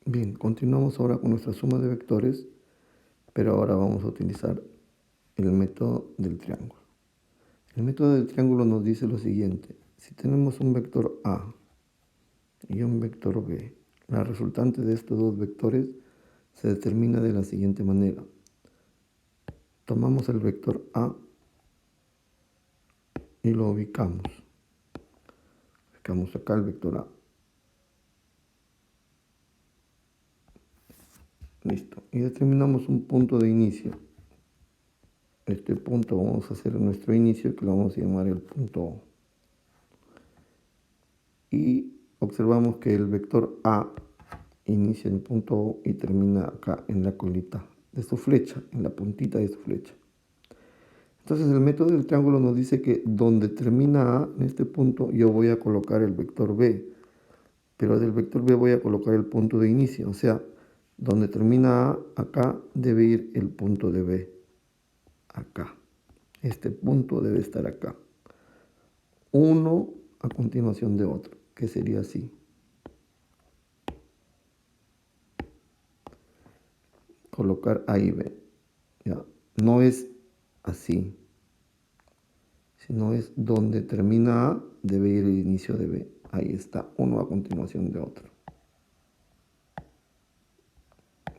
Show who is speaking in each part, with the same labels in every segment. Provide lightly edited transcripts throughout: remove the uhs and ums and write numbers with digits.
Speaker 1: Bien, continuamos ahora con nuestra suma de vectores, pero ahora vamos a utilizar el método del triángulo. El método del triángulo nos dice lo siguiente: si tenemos un vector A y un vector B, la resultante de estos dos vectores se determina de la siguiente manera. Tomamos el vector A y lo ubicamos. Ubicamos acá el vector A. Listo. Y determinamos un punto de inicio. Este punto vamos a hacer nuestro inicio, que lo vamos a llamar el punto O. Y observamos que el vector A inicia en el punto O y termina acá en la colita de su flecha, en la puntita de su flecha. Entonces el método del triángulo nos dice que donde termina A, en este punto, yo voy a colocar el vector B, pero del vector B voy a colocar el punto de inicio, o sea, donde termina A, acá debe ir el punto de B, acá. Este punto debe estar acá. Uno a continuación de otro, que sería así. Colocar A y B. ¿Ya? No es así, sino es donde termina A, debe ir el inicio de B. Ahí está, uno a continuación de otro.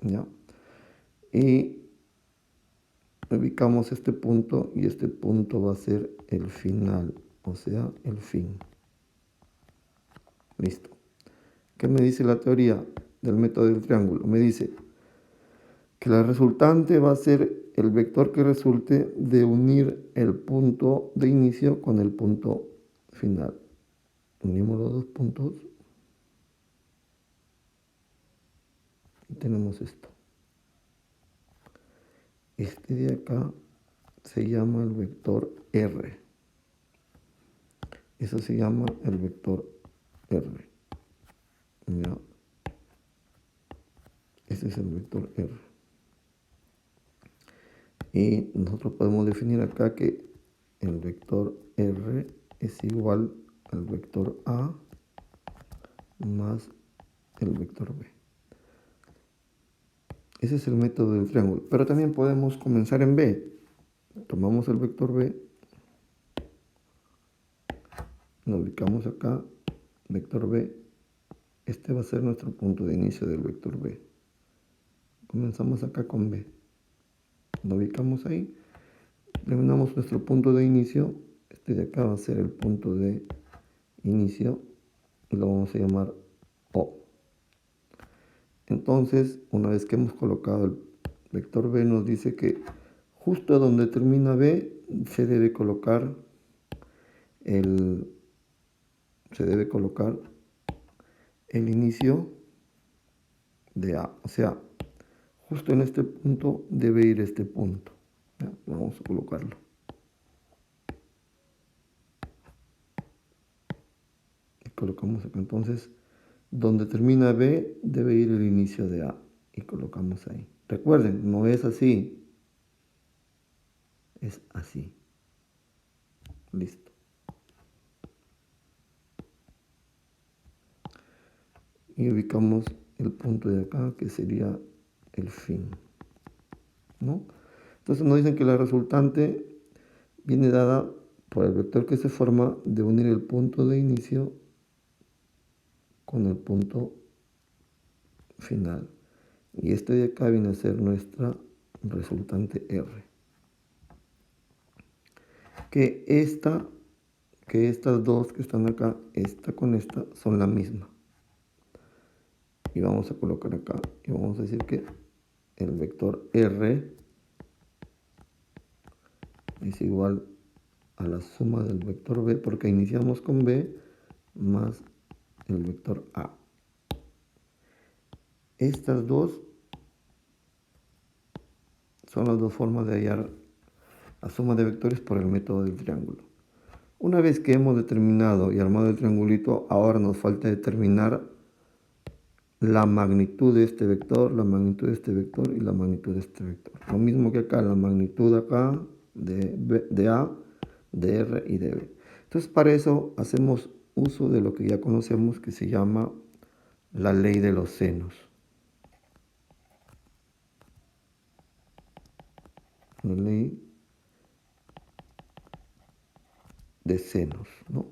Speaker 1: ¿Ya? Y ubicamos este punto y este punto va a ser el final, o sea, el fin. Listo. ¿Qué me dice la teoría del método del triángulo? Me dice que la resultante va a ser el vector que resulte de unir el punto de inicio con el punto final. Unimos los dos puntos y tenemos esto. Este de acá se llama el vector R. Eso se llama el vector R. ¿Ya? Ese es el vector R. Y nosotros podemos definir acá que el vector R es igual al vector A más el vector B. Ese es el método del triángulo. Pero también podemos comenzar en B. Tomamos el vector B, lo ubicamos acá, vector B. Este va a ser nuestro punto de inicio del vector B. Comenzamos acá con B. Lo ubicamos ahí. Terminamos nuestro punto de inicio. Este de acá va a ser el punto de inicio y lo vamos a llamar O. Entonces, una vez que hemos colocado el vector B, nos dice que justo donde termina B se debe colocar el inicio de A. O sea, justo en este punto debe ir este punto. ¿Ya? Vamos a colocarlo. Y colocamos acá. Entonces, donde termina B debe ir el inicio de A. Y colocamos ahí. Recuerden, no es así. Es así. Listo. Y ubicamos el punto de acá, que sería el fin, ¿no? Entonces nos dicen que la resultante viene dada por el vector que se forma de unir el punto de inicio con el punto final. Y este de acá viene a ser nuestra resultante R. Que estas dos que están acá, esta con esta, son la misma. Y vamos a colocar acá y vamos a decir que el vector R es igual a la suma del vector B, porque iniciamos con B, más el vector A. Estas dos son las dos formas de hallar la suma de vectores por el método del triángulo. Una vez que hemos determinado y armado el triangulito, ahora nos falta determinar la magnitud de este vector, la magnitud de este vector y la magnitud de este vector. Lo mismo que acá, la magnitud acá de A, de R y de B. Entonces, para eso hacemos uso de lo que ya conocemos, que se llama la ley de los senos. la ley de senos, ¿no?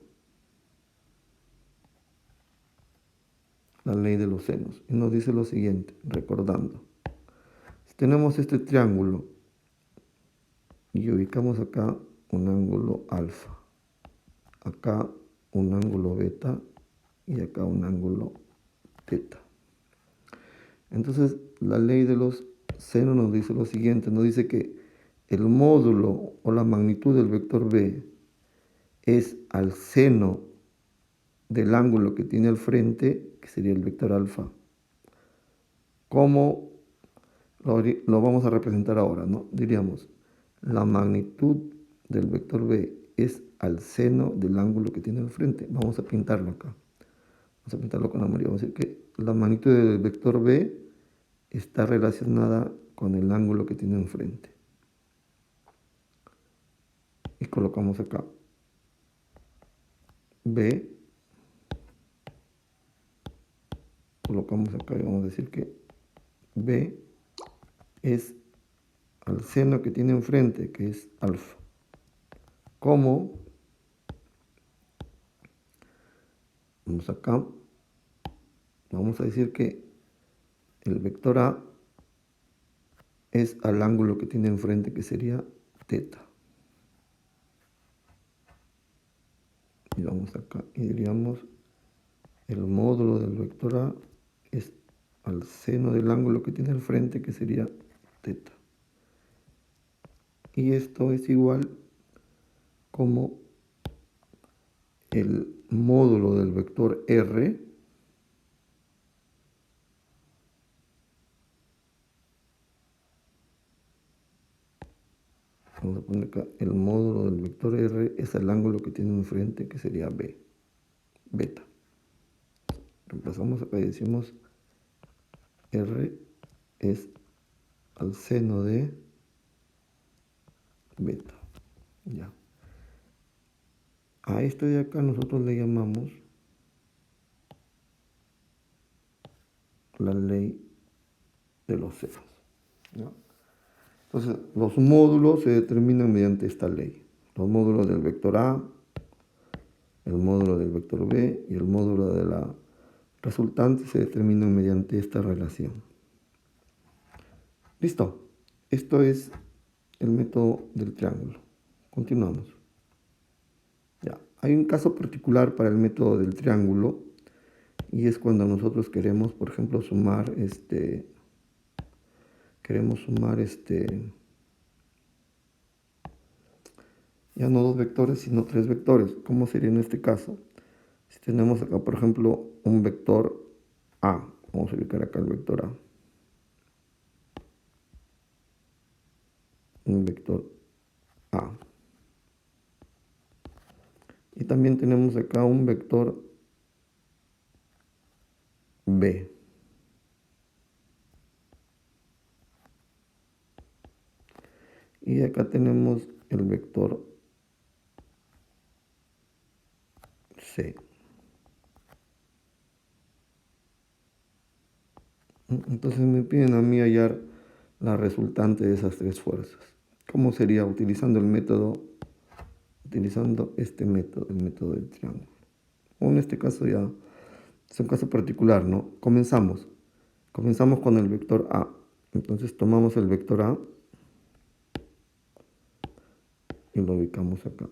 Speaker 1: La ley de los senos. Y nos dice lo siguiente, recordando. Si tenemos este triángulo y ubicamos acá un ángulo alfa, acá un ángulo beta y acá un ángulo teta. Entonces, la ley de los senos nos dice lo siguiente, nos dice que el módulo o la magnitud del vector B es al seno del ángulo que tiene al frente, que sería el vector alfa. ¿Cómo lo vamos a representar ahora, ¿no? Diríamos, la magnitud del vector B es al seno del ángulo que tiene al frente. Vamos a pintarlo acá. Vamos a pintarlo con amarillo. Vamos a decir que la magnitud del vector B está relacionada con el ángulo que tiene enfrente. Y colocamos acá B. Colocamos acá y vamos a decir que B es al seno que tiene enfrente, que es alfa. Como, vamos acá, vamos a decir que el vector A es al ángulo que tiene enfrente, que sería teta. Y vamos acá y diríamos el módulo del vector A es al seno del ángulo que tiene al frente, que sería teta. Y esto es igual como el módulo del vector R vamos a poner acá, el módulo del vector R es el ángulo que tiene enfrente, que sería B, beta. Reemplazamos acá y decimos R es al seno de beta. Ya. A esto de acá nosotros le llamamos la ley de los senos, ¿no? Entonces, los módulos se determinan mediante esta ley. Los módulos del vector A, el módulo del vector B y el módulo de la resultante se determinan mediante esta relación. Listo. Esto es el método del triángulo. Continuamos. Ya. Hay un caso particular para el método del triángulo y es cuando nosotros queremos, por ejemplo, sumar ya no dos vectores, sino tres vectores. ¿Cómo sería en este caso? Si tenemos acá, por ejemplo, un vector A, vamos a ubicar acá el vector A. Un vector A. Y también tenemos acá un vector B. Y acá tenemos el vector C. Entonces me piden a mí hallar la resultante de esas tres fuerzas. ¿Cómo sería? Utilizando este método, el método del triángulo. O en este caso ya es un caso particular, ¿no? Comenzamos con el vector A. Entonces tomamos el vector A y lo ubicamos acá.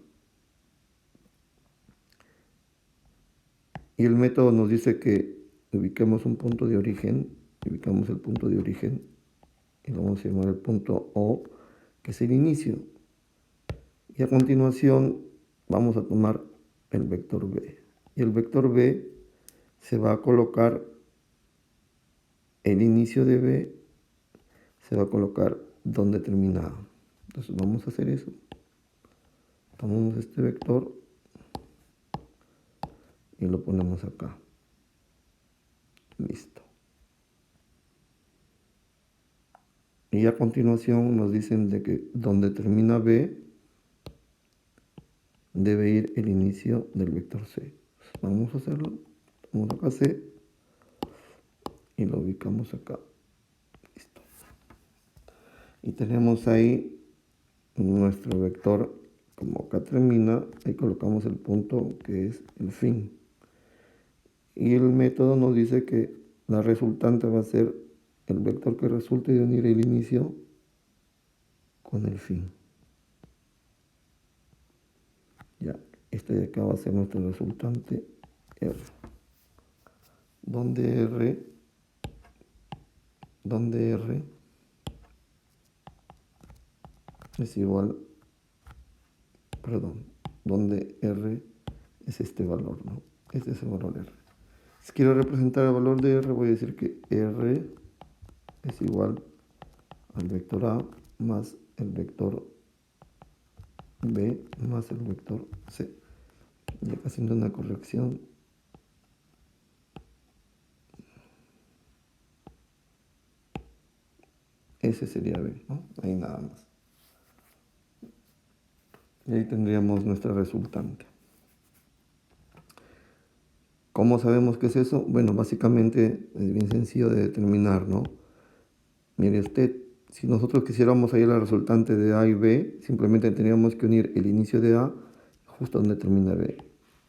Speaker 1: Y el método nos dice que ubiquemos un punto de origen, ubicamos el punto de origen y lo vamos a llamar el punto O, que es el inicio. Y a continuación vamos a tomar el vector B. Y el vector B se va a colocar, el inicio de B se va a colocar donde termina A. Entonces vamos a hacer eso. Tomamos este vector y lo ponemos acá. Listo. Y a continuación nos dicen de que donde termina B debe ir el inicio del vector C. Vamos a hacerlo. Vamos acá C y lo ubicamos acá. Listo. Y tenemos ahí nuestro vector, como acá termina, ahí colocamos el punto que es el fin. Y el método nos dice que la resultante va a ser el vector que resulte de unir el inicio con el fin. Ya, este de acá va a ser nuestro resultante R. Donde R es igual, perdón, donde R es este valor, ¿no? Este es el valor R. Si quiero representar el valor de R, voy a decir que R es igual al vector A más el vector B más el vector C. Y acá haciendo una corrección, ese sería B, ¿no? Ahí nada más. Y ahí tendríamos nuestra resultante. ¿Cómo sabemos qué es eso? Bueno, básicamente es bien sencillo de determinar, ¿no? Mire usted, si nosotros quisiéramos hallar la resultante de A y B, simplemente tendríamos que unir el inicio de A justo donde termina B.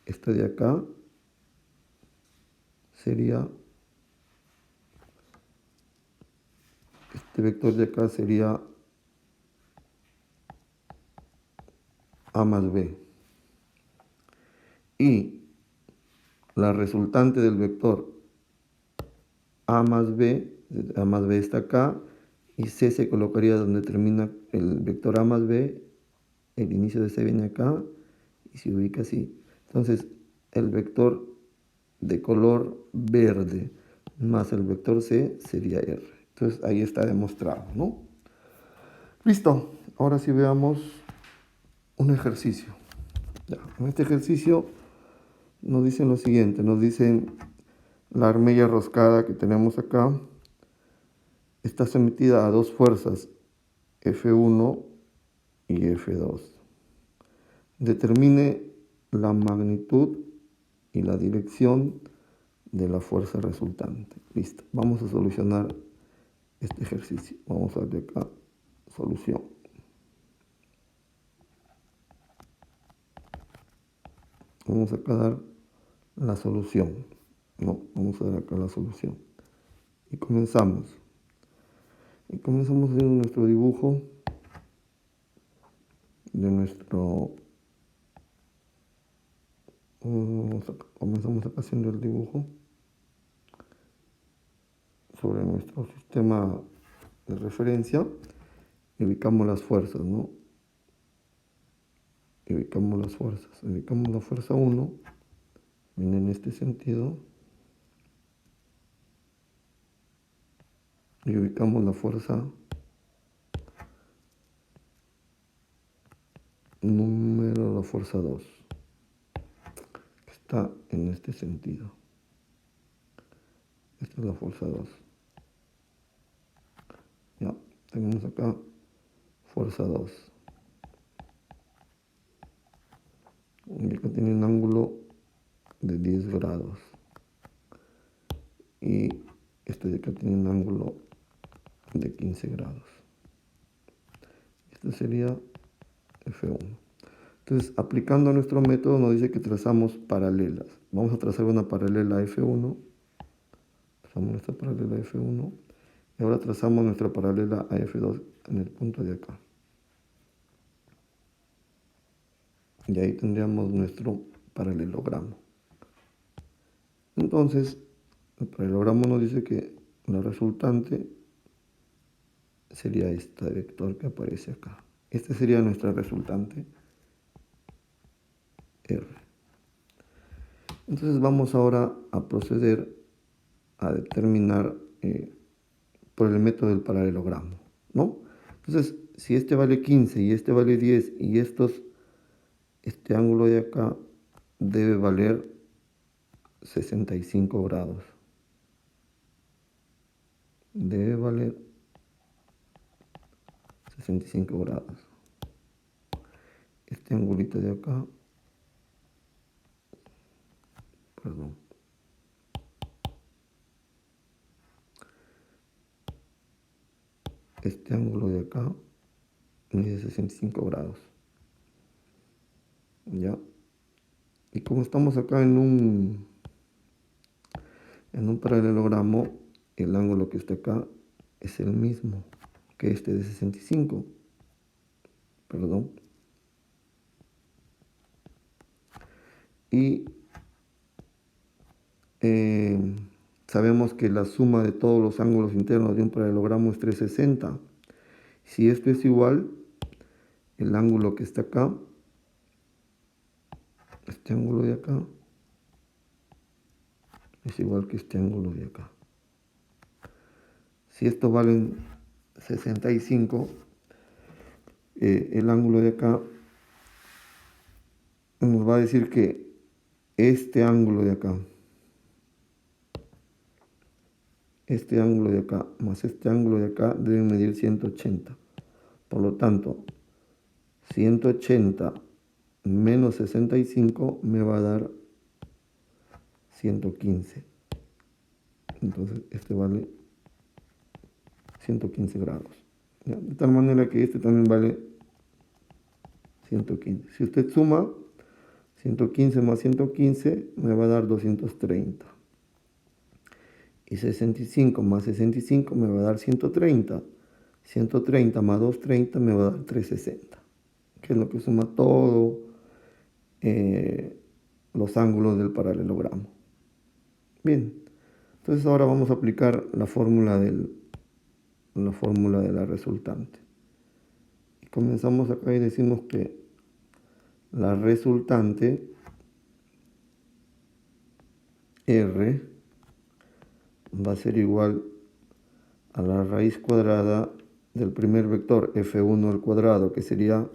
Speaker 1: Este de acá sería, este vector de acá sería A más B. Y la resultante del vector A más B está acá, y C se colocaría donde termina el vector A más B, el inicio de C viene acá, y se ubica así. Entonces, el vector de color verde más el vector C sería R. Entonces, ahí está demostrado, ¿no? Listo. Ahora sí veamos un ejercicio. Ya, en este ejercicio nos dicen lo siguiente, nos dicen la armilla roscada que tenemos acá está sometida a dos fuerzas, F1 y F2. Determine la magnitud y la dirección de la fuerza resultante. Listo, vamos a solucionar este ejercicio. Vamos a darle acá, solución. Vamos a dar la solución. No, vamos a dar acá la solución. Y comenzamos. Y comenzamos haciendo nuestro dibujo de nuestro... Comenzamos acá haciendo el dibujo sobre nuestro sistema de referencia y ubicamos las fuerzas, ¿no? Y ubicamos las fuerzas. Ubicamos la fuerza 1, viene en este sentido. Y ubicamos la fuerza la fuerza 2, que está en este sentido. Esta es la fuerza 2. Ya, tenemos acá fuerza 2. Y acá tiene un ángulo de 10 grados. Y este de acá tiene un ángulo de 15 grados. Este sería F1. Entonces, aplicando nuestro método, nos dice que trazamos paralelas. Vamos a trazar una paralela a F1. Trazamos nuestra paralela a F1. Y ahora trazamos nuestra paralela a F2 en el punto de acá. Y ahí tendríamos nuestro paralelogramo. Entonces, el paralelogramo nos dice que la resultante sería este vector que aparece acá. Este sería nuestra resultante R. Entonces vamos ahora a proceder a determinar por el método del paralelogramo, ¿no? Entonces, si este vale 15 y este vale 10 y este ángulo de acá debe valer 65 grados. Debe valer 65 grados. Este angulito de acá, perdón. Este ángulo de acá mide 65 grados. ¿Ya? Y como estamos acá en un paralelogramo, el ángulo que está acá es el mismo que este de 65. Perdón. Y sabemos que la suma de todos los ángulos internos de un paralelogramo es 360. Si esto es igual, el ángulo que está acá, este ángulo de acá, es igual que este ángulo de acá. Si esto vale 65, el ángulo de acá nos va a decir que este ángulo de acá más este ángulo de acá deben medir 180. Por lo tanto, 180 menos 65 me va a dar 115. Entonces este vale 115 grados. ¿Ya? De tal manera que este también vale 115. Si usted suma 115 más 115 me va a dar 230. Y 65 más 65 me va a dar 130. 130 más 230 me va a dar 360, que es lo que suma todos los ángulos del paralelogramo. Bien, entonces ahora vamos a aplicar la fórmula de la resultante. Y comenzamos acá y decimos que la resultante R va a ser igual a la raíz cuadrada del primer vector f1 al cuadrado, que sería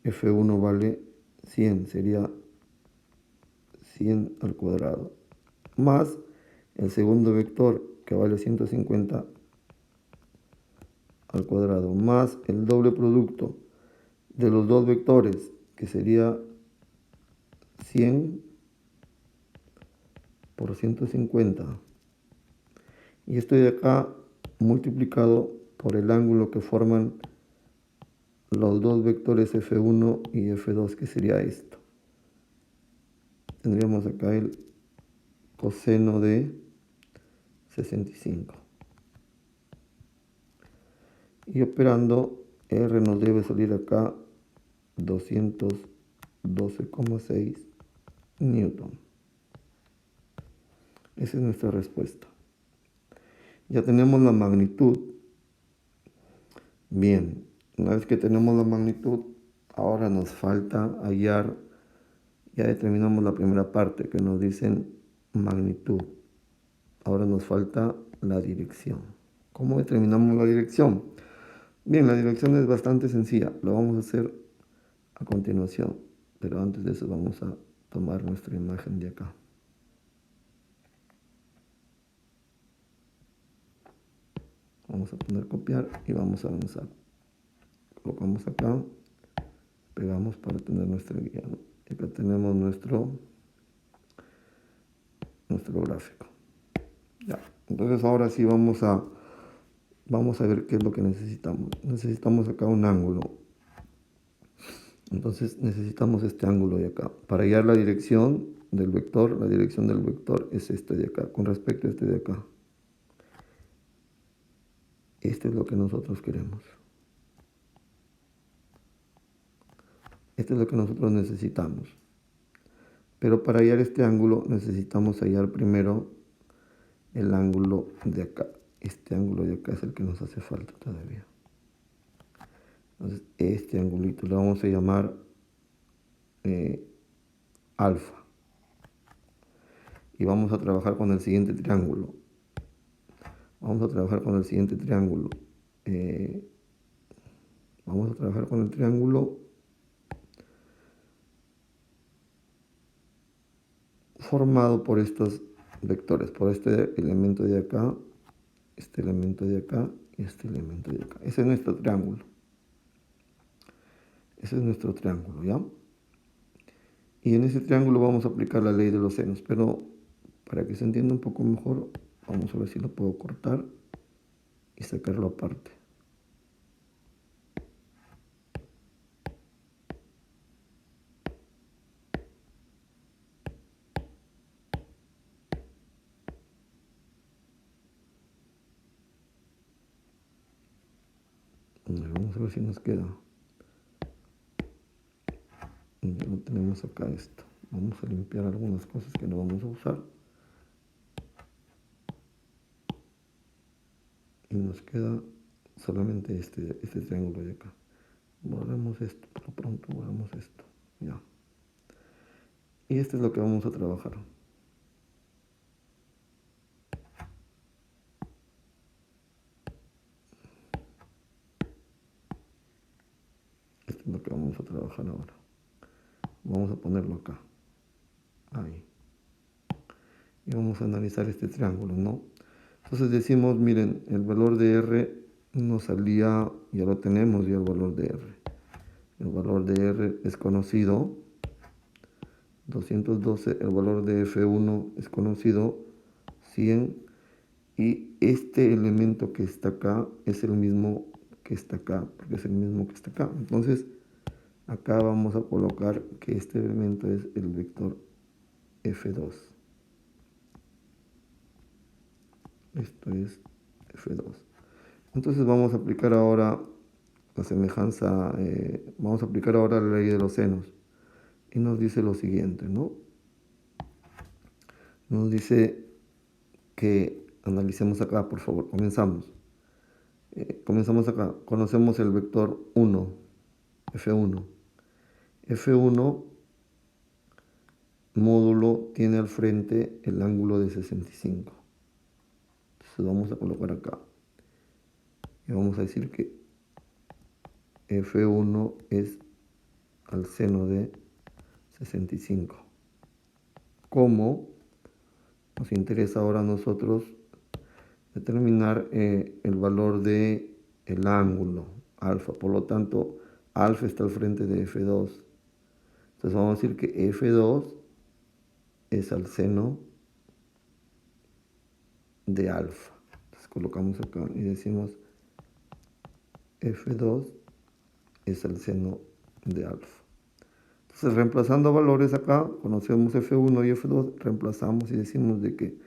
Speaker 1: f1 vale 100, sería 100 al cuadrado, más el segundo vector, que vale 150 al cuadrado, más el doble producto de los dos vectores, que sería 100 por 150. Y esto de acá multiplicado por el ángulo que forman los dos vectores f1 y f2, que sería esto. Tendríamos acá el coseno de 65. Y operando, R nos debe salir acá 212,6 newton. Esa es nuestra respuesta. Ya tenemos la magnitud. Bien, una vez que tenemos la magnitud, ahora nos falta hallar, ya determinamos la primera parte que nos dicen magnitud. Ahora nos falta la dirección. ¿Cómo determinamos la dirección? Bien, la dirección es bastante sencilla. Lo vamos a hacer a continuación. Pero antes de eso vamos a tomar nuestra imagen de acá. Vamos a poner copiar y vamos a avanzar. Colocamos acá, pegamos para tener nuestra guía, ¿no? Y acá tenemos nuestro gráfico. Ya. Entonces ahora sí vamos a ver qué es lo que necesitamos. Necesitamos acá un ángulo. Entonces necesitamos este ángulo de acá. Para hallar la dirección del vector es este de acá, con respecto a este de acá. Este es lo que nosotros queremos. Esto es lo que nosotros necesitamos. Pero para hallar este ángulo necesitamos hallar primero el ángulo de acá. Este ángulo de acá es el que nos hace falta todavía. Entonces este angulito lo vamos a llamar alfa. Y vamos a trabajar con el siguiente triángulo. Vamos a trabajar con el siguiente triángulo. Vamos a trabajar con el triángulo formado por estos vectores, por este elemento de acá, este elemento de acá y este elemento de acá. Ese es nuestro triángulo. Ese es nuestro triángulo, ¿ya? Y en ese triángulo vamos a aplicar la ley de los senos, pero para que se entienda un poco mejor, vamos a ver si lo puedo cortar y sacarlo aparte. Vamos a ver si nos queda. Ya lo tenemos acá esto. Vamos a limpiar algunas cosas que no vamos a usar. Y nos queda solamente este triángulo de acá. Borramos esto, por lo pronto borramos esto. Ya. Y esto es lo que vamos a trabajar. Esto es lo que vamos a trabajar ahora. Vamos a ponerlo acá. Ahí. Y vamos a analizar este triángulo, ¿no? Entonces decimos, miren, el valor de R nos salía, ya lo tenemos, ya el valor de R. El valor de R es conocido, 212, el valor de F1 es conocido, 100, y este elemento que está acá es el mismo que está acá, porque es el mismo que está acá. Entonces, acá vamos a colocar que este elemento es el vector F2. Esto es F2. Entonces vamos a aplicar ahora la semejanza, vamos a aplicar ahora la ley de los senos. Y nos dice lo siguiente, ¿no? Nos dice que analicemos acá, por favor, comenzamos. Comenzamos acá, conocemos el vector 1, F1. F1 módulo tiene al frente el ángulo de 65. Entonces vamos a colocar acá. Y vamos a decir que F1 es al seno de 65. ¿Cómo? Nos interesa ahora a nosotros determinar el valor de el ángulo alfa. Por lo tanto, alfa está al frente de F2. Entonces vamos a decir que F2 es al seno de alfa. Entonces colocamos acá y decimos F2 es al seno de alfa. Entonces reemplazando valores acá, conocemos F1 y F2, reemplazamos y decimos de que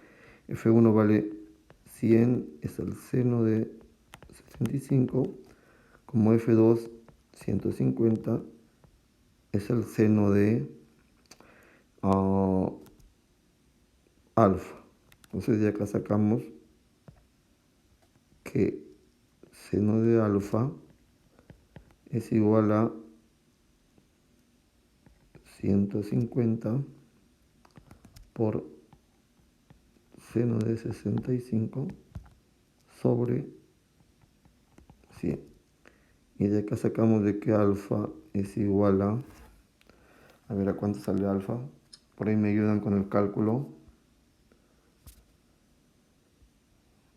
Speaker 1: F1 vale 100 es el seno de 65, como F2 150 es el seno de alfa. Entonces de acá sacamos que seno de alfa es igual a 150 por seno de 65 sobre 100. Y de acá sacamos de que alfa es igual a ver a cuánto sale alfa. Por ahí me ayudan con el cálculo.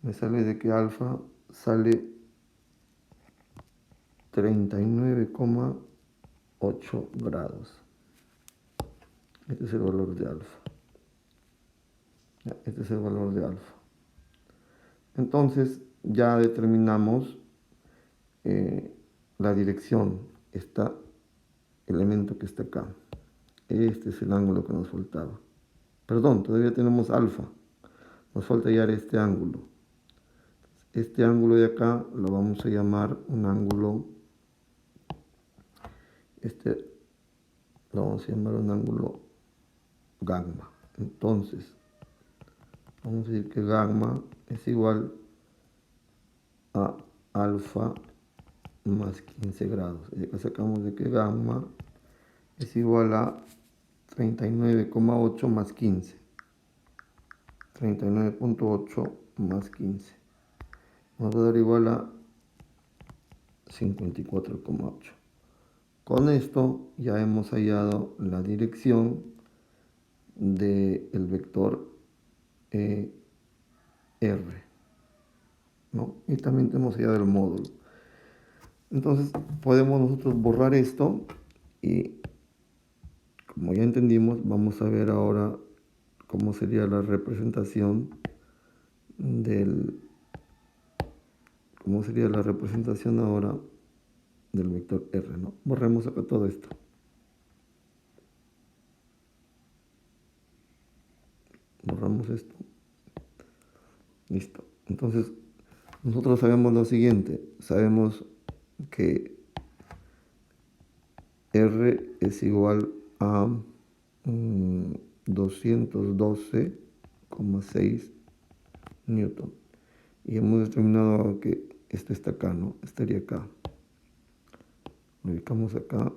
Speaker 1: Me sale de que alfa sale 39,8 grados. Este es el valor de alfa. Este es el valor de alfa. Entonces ya determinamos la dirección. Este elemento que está acá. Este es el ángulo que nos faltaba. Perdón, todavía tenemos alfa. Nos falta hallar este ángulo. Este ángulo de acá lo vamos a llamar un ángulo. Lo vamos a llamar un ángulo gamma. Entonces, vamos a decir que gamma es igual a alfa más 15 grados. Y acá sacamos de que gamma es igual a 39,8 más 15. 39,8 más 15. Nos va a dar igual a 54,8. Con esto ya hemos hallado la dirección del vector R, ¿no? Y también tenemos hallado el módulo. Entonces podemos nosotros borrar esto y, como ya entendimos, vamos a ver ahora cómo sería la representación ahora del vector R, ¿no? Borremos acá todo esto. Borramos esto. Listo. Entonces, nosotros sabemos lo siguiente. Sabemos que R es igual a 212,6 newton. Y hemos determinado que este está acá, ¿no? Estaría acá. Lo ubicamos acá.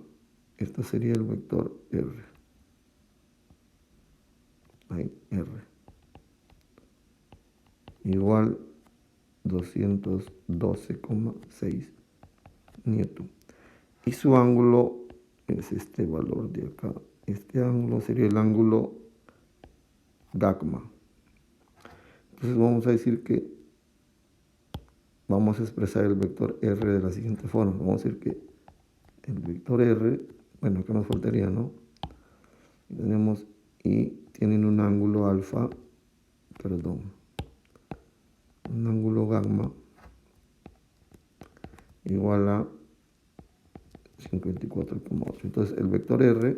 Speaker 1: Este sería el vector R. Ahí, R. Igual 212,6 newton. Y su ángulo es este valor de acá. Este ángulo sería el ángulo gamma. Entonces vamos a decir que vamos a expresar el vector R de la siguiente forma. Vamos a decir que el vector R, bueno, acá nos faltaría, ¿no? Tenemos y tienen un ángulo alfa, perdón, un ángulo gamma igual a 54,8. Entonces el vector R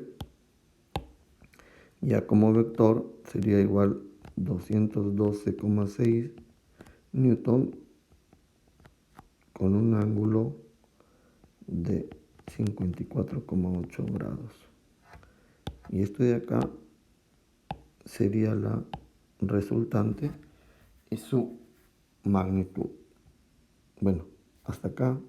Speaker 1: ya como vector sería igual 212,6 newton con un ángulo de 54,8 grados. Y esto de acá sería la resultante y su magnitud. Bueno, hasta acá